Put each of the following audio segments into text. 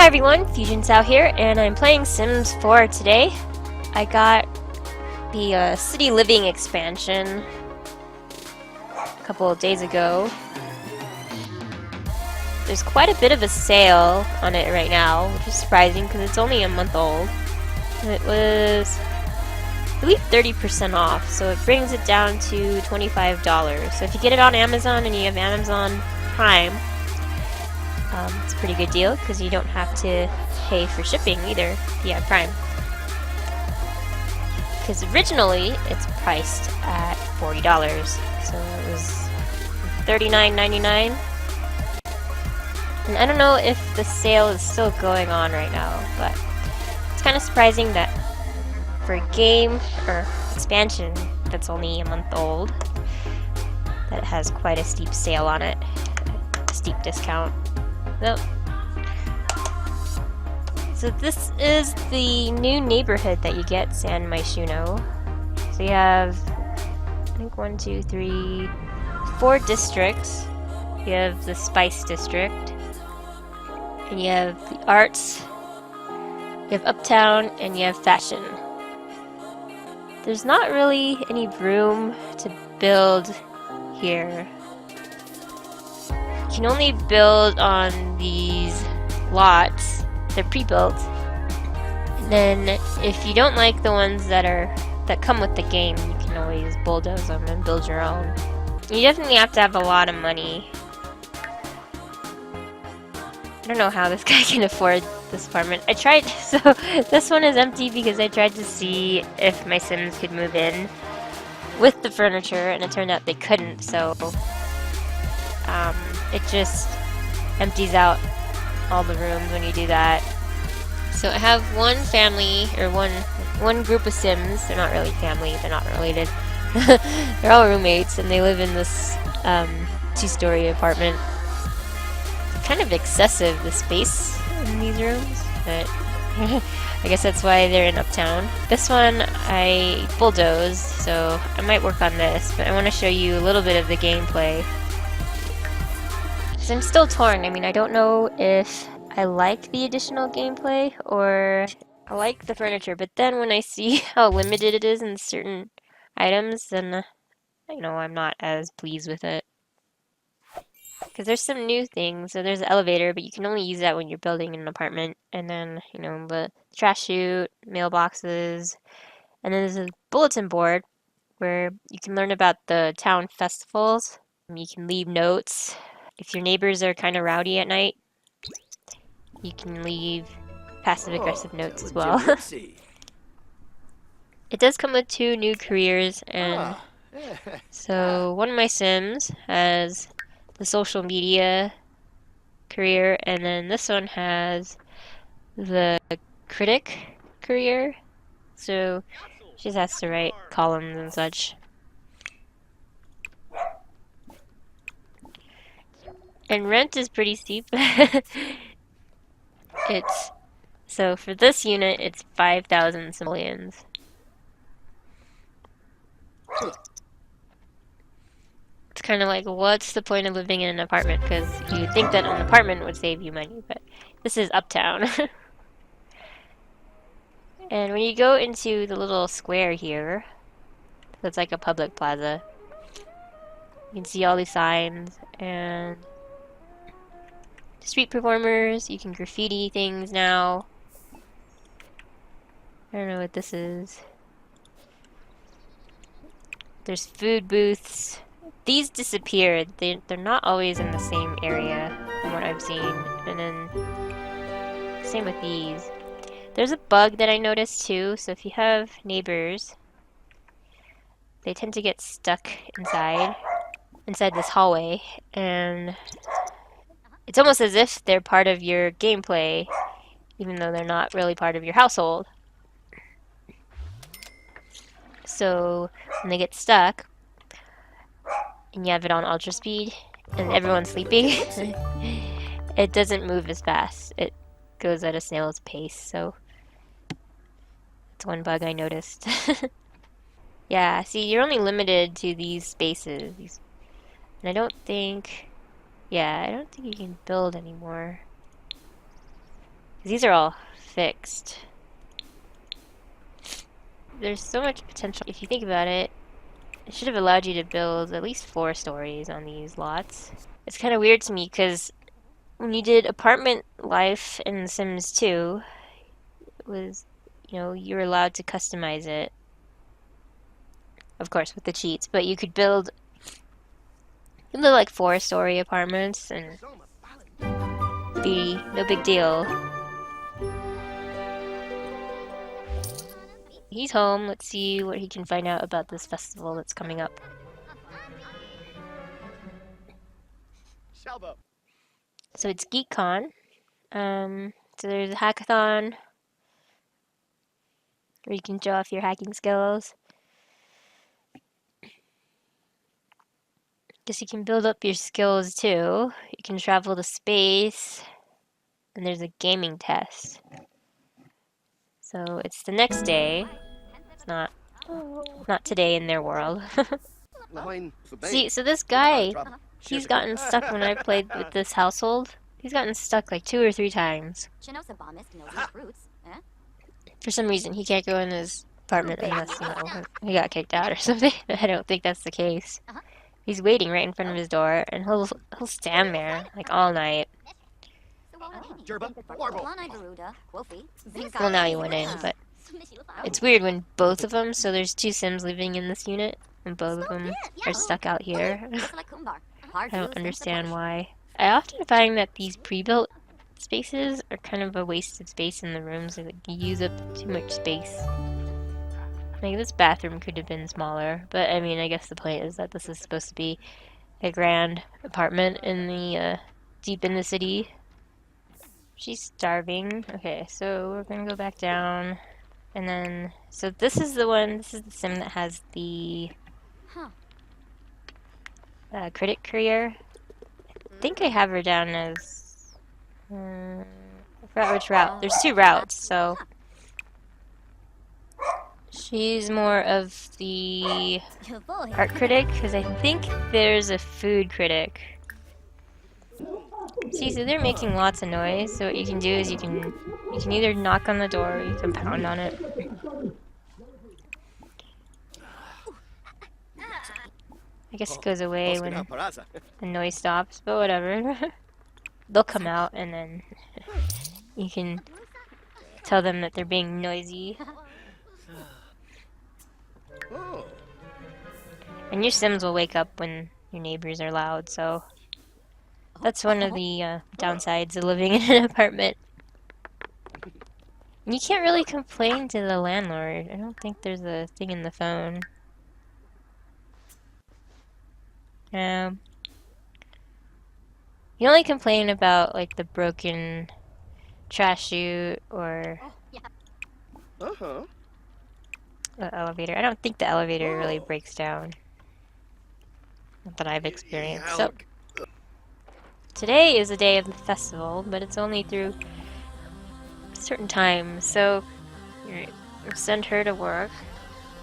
everyone, Fusion's out here, and I'm playing Sims 4 today. I got the City Living expansion a couple of days ago. There's quite a bit of a sale on it right now, which is surprising because it's only a month old. It was, I believe, 30% off, so it brings it down to $25. So if you get it on Amazon and you have Amazon Prime, it's a pretty good deal because you don't have to pay for shipping either if you have Prime. Because originally it's priced at $40, so it was $39.99. And I don't know if the sale is still going on right now, but it's kind of surprising that for a game or expansion that's only a month old, that it has quite a steep sale on it, a steep discount. Nope. So this is the new neighborhood that you get, San Myshuno. So you have, I think 4 districts. You have the Spice District, and you have the Arts, you have Uptown, and you have Fashion. There's not really any room to build here. You can only build on these lots. They're pre-built. And then if you don't like the ones that come with the game, you can always bulldoze them and build your own. You definitely have to have a lot of money. I don't know how this guy can afford this apartment. I tried, so this one is empty because I tried to see if my Sims could move in with the furniture, and it turned out they couldn't, so it just empties out all the rooms when you do that. So I have one family, or one group of Sims. They're not really family, they're not related. They're all roommates, and they live in this 2-story apartment. It's kind of excessive, the space in these rooms, but I guess that's why they're in Uptown. This one I bulldozed, so I might work on this, but I want to show you a little bit of the gameplay. So I'm still torn. I mean, I don't know if I like the additional gameplay or I like the furniture, but then when I see how limited it is in certain items, then I'm not as pleased with it. Because there's some new things. So there's an elevator, but you can only use that when you're building an apartment. And then, the trash chute, mailboxes, and then there's a bulletin board where you can learn about the town festivals. You can leave notes. If your neighbors are kind of rowdy at night, you can leave passive-aggressive notes as well. It does come with 2 new careers, and so one of my Sims has the social media career, and then this one has the critic career. So she just has to write columns and such. And rent is pretty steep. So for this unit, it's 5,000 simoleons. It's kind of like, what's the point of living in an apartment? Because you think that an apartment would save you money, but this is Uptown. And when you go into the little square here, so it's like a public plaza, you can see all these signs and street performers. You can graffiti things now. I don't know what this is. There's food booths. These disappeared. They're not always in the same area from what I've seen. And then same with these. There's a bug that I noticed too. So if you have neighbors, they tend to get stuck inside this hallway, and it's almost as if they're part of your gameplay, even though they're not really part of your household. So when they get stuck, and you have it on ultra speed, and everyone's sleeping, it doesn't move as fast. It goes at a snail's pace, so it's one bug I noticed. Yeah, see, you're only limited to these spaces. And I don't think you can build anymore. These are all fixed. There's so much potential. If you think about it, it should have allowed you to build at least 4 stories on these lots. It's kind of weird to me because when you did apartment life in The Sims 2, it was, you were allowed to customize it. Of course, with the cheats, but you could build like 4-story apartments and be no big deal. He's home. Let's see what he can find out about this festival that's coming up. So it's GeekCon. So there's a hackathon where you can show off your hacking skills. Guess you can build up your skills too. You can travel to space, and there's a gaming test. So it's the next day. It's not today in their world. See, so this guy, he's gotten stuck when I played with this household. He's gotten stuck like 2 or 3 times. For some reason, he can't go in his apartment unless, he got kicked out or something. I don't think that's the case. He's waiting right in front of his door, and he'll stand there like all night. Well, now he went in, but it's weird when both of them. So there's 2 Sims living in this unit, and both of them are stuck out here. I don't understand why. I often find that these pre-built spaces are kind of a wasted space in the rooms. Like, you use up too much space. Like, this bathroom could have been smaller, but I mean, I guess the point is that this is supposed to be a grand apartment in the, deep in the city. She's starving. Okay, so we're gonna go back down, and then, so this is the Sim that has the, critic career. I think I have her down as, I forgot which route. There's 2 routes, so she's more of the art critic, because I think there's a food critic. See, so they're making lots of noise, so what you can do is you can either knock on the door or you can pound on it. I guess it goes away when the noise stops, but whatever. They'll come out and then you can tell them that they're being noisy. And your Sims will wake up when your neighbors are loud, so that's one of the downsides of living in an apartment. And you can't really complain to the landlord. I don't think there's a thing in the phone. You only complain about like the broken trash chute or the elevator. I don't think the elevator really breaks down. Not that I've experienced. So today is the day of the festival, but it's only through certain times. So send her to work.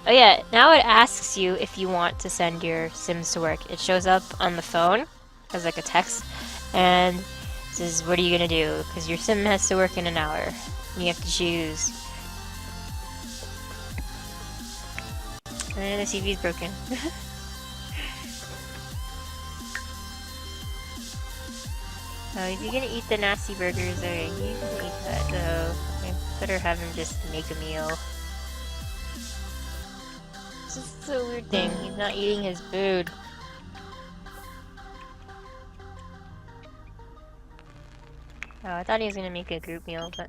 Oh yeah, now it asks you if you want to send your Sims to work. It shows up on the phone as like a text, and it says, what are you gonna do? Because your Sim has to work in an hour. You have to choose. And the TV's broken. Oh, if you're gonna eat the nasty burgers, alright, you can eat that though. I better have him just make a meal. This is a weird thing. He's not eating his food. Oh, I thought he was gonna make a group meal, but...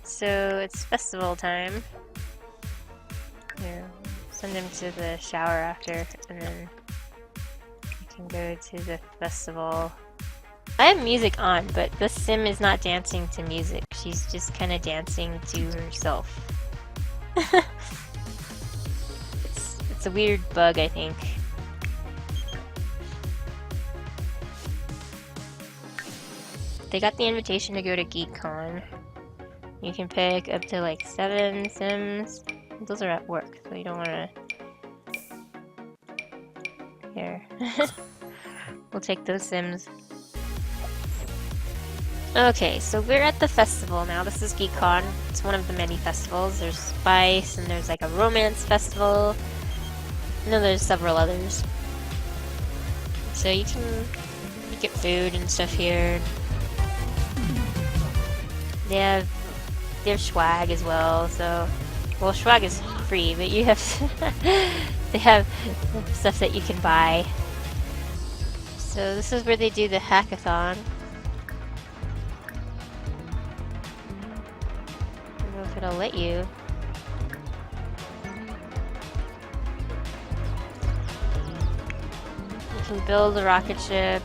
So, it's festival time. Yeah, send him to the shower after, and then we can go to the festival. I have music on, but the Sim is not dancing to music. She's just kind of dancing to herself. It's a weird bug, I think. They got the invitation to go to GeekCon. You can pick up to like 7 Sims. Those are at work, so you don't want to... Here. We'll take those Sims. Okay, so we're at the festival now. This is GeekCon. It's one of the many festivals. There's Spice, and there's like a romance festival. And then there's several others. So you can get food and stuff here. They have swag as well, so... Well, swag is free, but you have... they have stuff that you can buy. So this is where they do the hackathon. I don't know if it'll let you. You can build a rocket ship.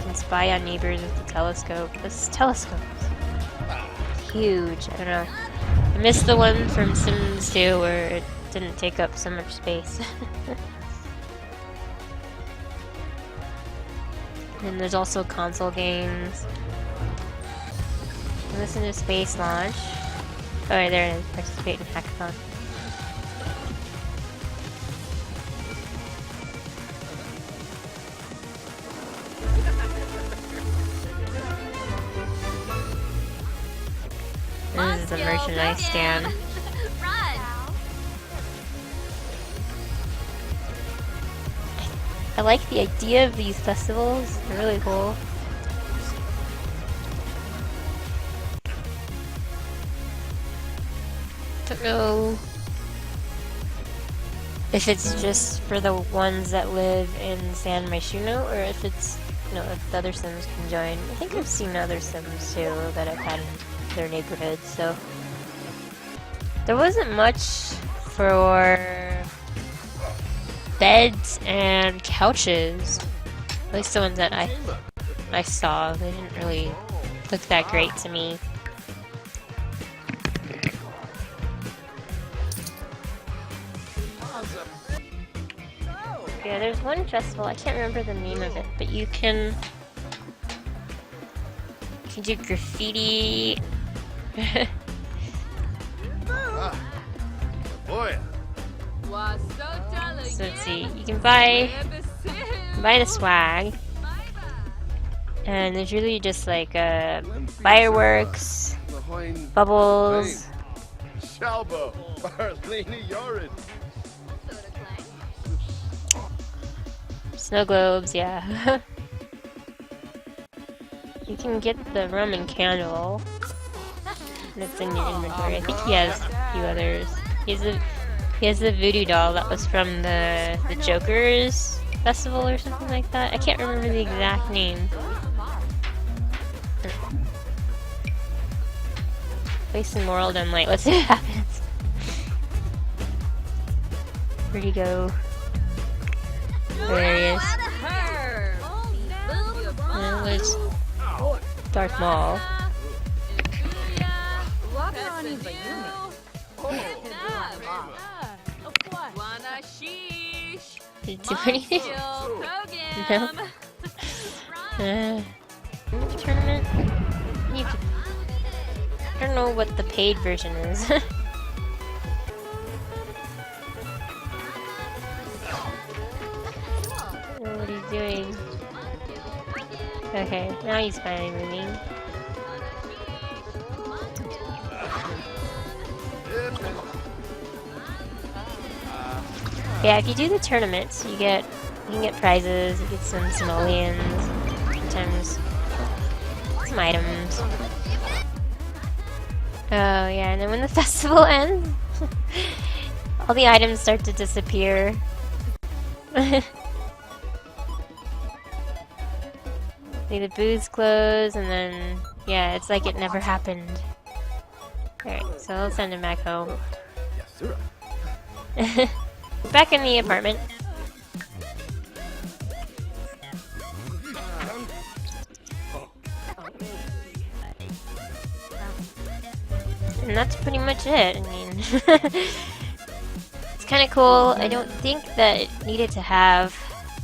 You can spy on neighbors with the telescope. This telescope is huge. I don't know. I missed the one from Sims 2 where it didn't take up so much space. And there's also console games. Listen to Space Launch. Oh, right, there it is. Participate in Hackathon. This is the merchandise stand. I like the idea of these festivals. They're really cool. Don't know if it's just for the ones that live in San Myshuno or if it's, you know, if the other Sims can join. I think I've seen other Sims too that I've had in their neighborhoods, so there wasn't much for beds and couches. At least the ones that I saw, they didn't really look that great to me. Yeah, there's one festival, I can't remember the name of it, but you can do graffiti. So let's see, you can buy the swag, and there's really just like fireworks, bubbles, snow globes, yeah. You can get the Roman candle that's in your inventory. I think he has a few others. He has the voodoo doll that was from the Joker's festival or something like that. I can't remember the exact name. Place some world and light. Let's see what happens. Where'd he go? There he is. And there's Darth Maul. Did it do anything? No? Tournament? I don't know what the paid version is. What he's doing. Okay, now he's finally moving. Yeah, if you do the tournaments, you can get prizes, you get some simoleons, sometimes some items. Oh yeah, and then when the festival ends, all the items start to disappear. The booths close, and then yeah, it's like it never happened. Alright, so I'll send him back home. Back in the apartment. And that's pretty much it. I mean, it's kind of cool. I don't think that it needed to have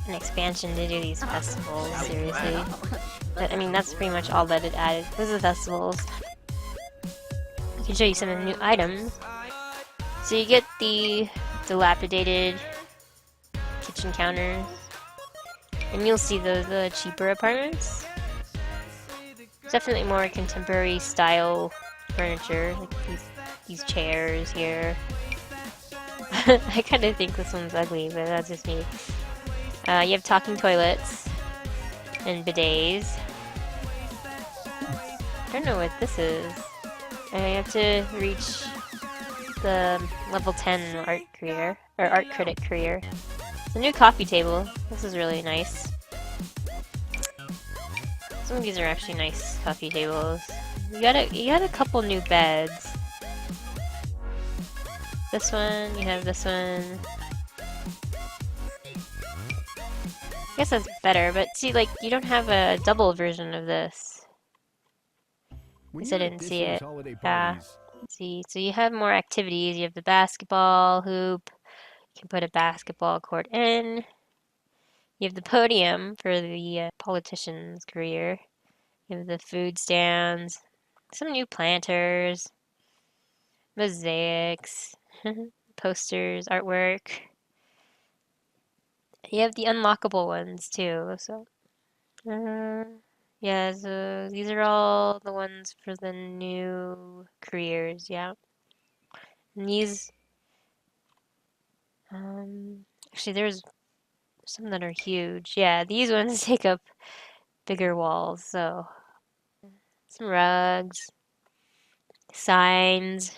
an expansion to do these festivals, seriously. But I mean, that's pretty much all that it added was the festivals. I can show you some of the new items. So you get the dilapidated kitchen counters. And you'll see the cheaper apartments. Definitely more contemporary style furniture, like these chairs here. I kind of think this one's ugly, but that's just me. You have talking toilets and bidets. I don't know what this is. I have to reach the level 10 art career, or art critic career. It's a new coffee table. This is really nice. Some of these are actually nice coffee tables. You got a couple new beds. This one, you have this one. I guess that's better, but see, like, you don't have a double version of this. Guess I didn't see it. Yeah. See, so you have more activities. You have the basketball hoop. You can put a basketball court in. You have the podium for the politician's career. You have the food stands. Some new planters. Mosaics. Posters, artwork. You have the unlockable ones too, so. Yeah, so these are all the ones for the new careers, yeah. And these, actually there's some that are huge. Yeah, these ones take up bigger walls, so. Some rugs, signs,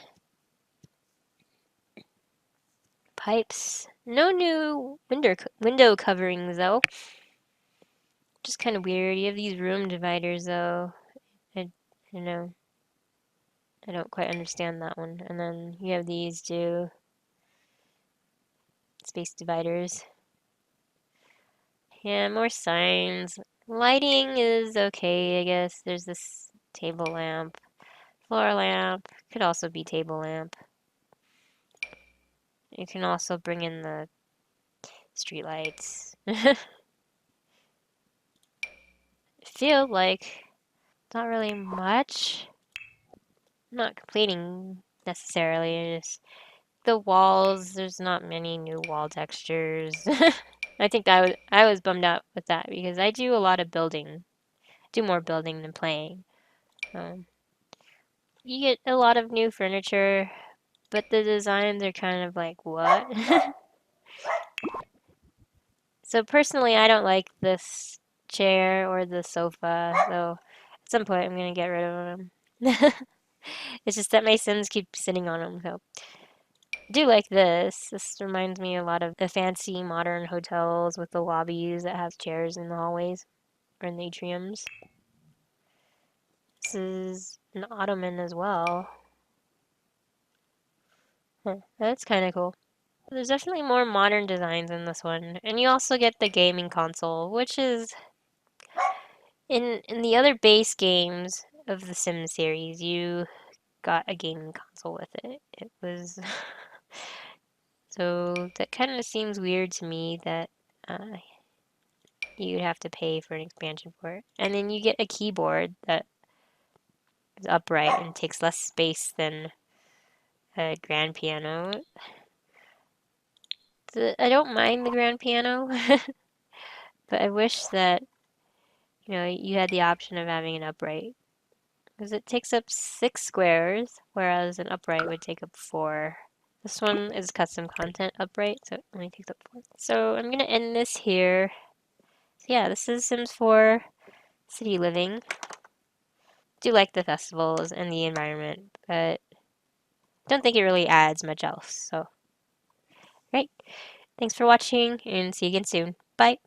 pipes. No new window coverings though. Just kind of weird. You have these room dividers though. I don't know. I don't quite understand that one. And then you have these two space dividers. Yeah, more signs. Lighting is okay, I guess. There's this table lamp, floor lamp. Could also be table lamp. You can also bring in the street lights. Feel like not really much. I'm not complaining necessarily. Just the walls. There's not many new wall textures. I think I was bummed out with that because I do a lot of building. Do more building than playing. You get a lot of new furniture, but the designs are kind of like what? So personally, I don't like this chair or the sofa. So at some point, I'm gonna get rid of them. It's just that my Sims keep sitting on them. So I do like this. This reminds me a lot of the fancy modern hotels with the lobbies that have chairs in the hallways or in the atriums. This is an ottoman as well. Huh, that's kind of cool. There's definitely more modern designs in this one. And you also get the gaming console, which is in the other base games of the Sims series, you got a gaming console with it. It was so that kind of seems weird to me that you'd have to pay for an expansion for it. And then you get a keyboard that is upright and takes less space than a grand piano. I don't mind the grand piano, but I wish that you had the option of having an upright because it takes up 6 squares, whereas an upright would take up 4. This one is custom content upright, so it only takes up 4. So I'm gonna end this here. So yeah, this is Sims 4 City Living. Do like the festivals and the environment, but don't think it really adds much else. So, great. Thanks for watching and see you again soon. Bye.